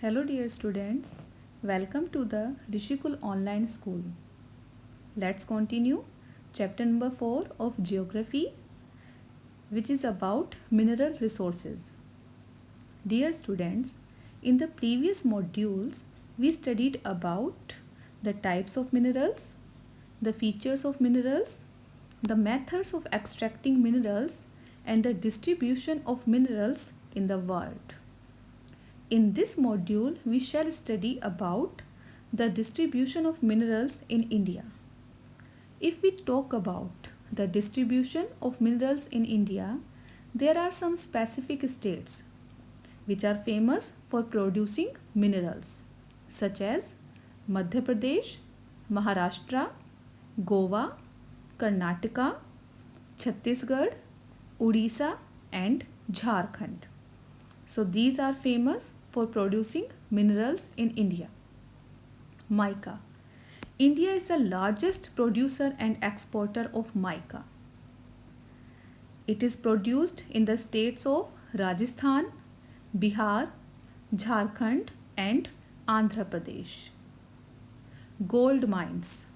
Hello dear students, welcome to the Rishikul Online School. Let's continue chapter number 4 of Geography, which is about mineral resources. Dear students, in the previous modules we studied about the types of minerals, the features of minerals, the methods of extracting minerals and the distribution of minerals in the world. In this module, we shall study about the distribution of minerals in India. If we talk about the distribution of minerals in India, there are some specific states which are famous for producing minerals such as Madhya Pradesh, Maharashtra, Goa, Karnataka, Chhattisgarh, Odisha and Jharkhand. So these are famous for producing minerals in India. Mica. India is the largest producer and exporter of mica. It is produced in the states of Rajasthan, Bihar, Jharkhand and Andhra Pradesh. Gold mines.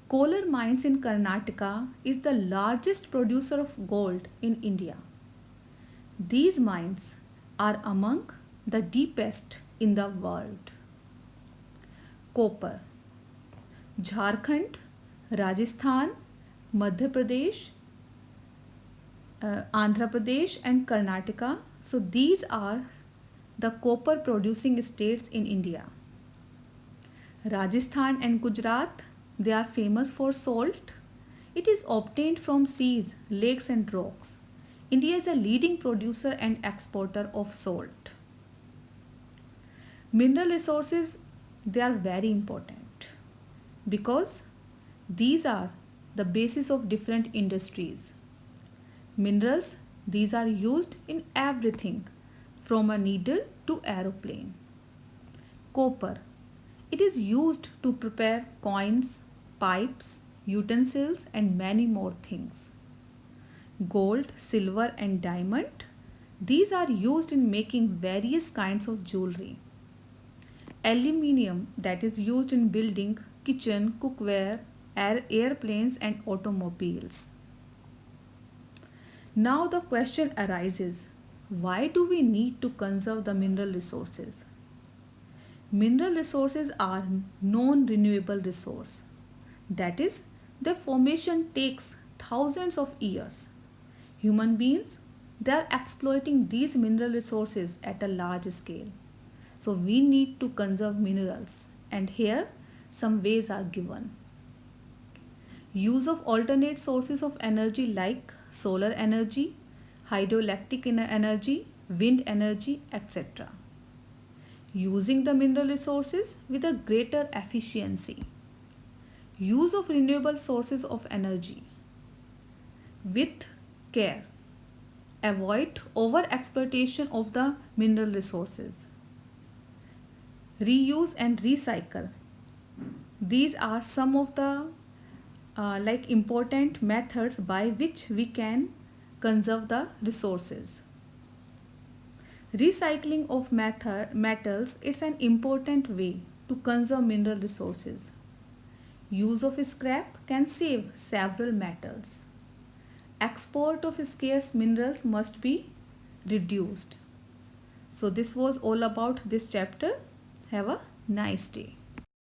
Kolar mines in Karnataka is the largest producer of gold in India. These mines are among the deepest in the world. Copper. Jharkhand, Rajasthan, Madhya Pradesh, Andhra Pradesh and Karnataka. So these are the copper producing states in India. Rajasthan and Gujarat, they are famous for salt. It is obtained from seas, lakes and rocks. India is a leading producer and exporter of salt. Mineral resources, they are very important because these are the basis of different industries. Minerals, these are used in everything from a needle to aeroplane. Copper, it is used to prepare coins, pipes, utensils and many more things. Gold, silver and diamond, these are used in making various kinds of jewelry. Aluminium, that is used in building kitchen, cookware, airplanes and automobiles. Now the question arises, why do we need to conserve the mineral resources? Mineral resources are non-renewable resource. That is, their formation takes thousands of years. Human beings, they are exploiting these mineral resources at a large scale. So we need to conserve minerals, and here some ways are given. Use of alternate sources of energy like solar energy, hydroelectric energy, wind energy, etc. Using the mineral resources with a greater efficiency. Use of renewable sources of energy with care. Avoid over exploitation of the mineral resources. Reuse and recycle. These are some of the important methods by which we can conserve the resources. Recycling of metals, it's an important way to conserve mineral resources. Use of scrap can save several metals. Export of scarce minerals must be reduced. So this was all about this chapter. Have a nice day.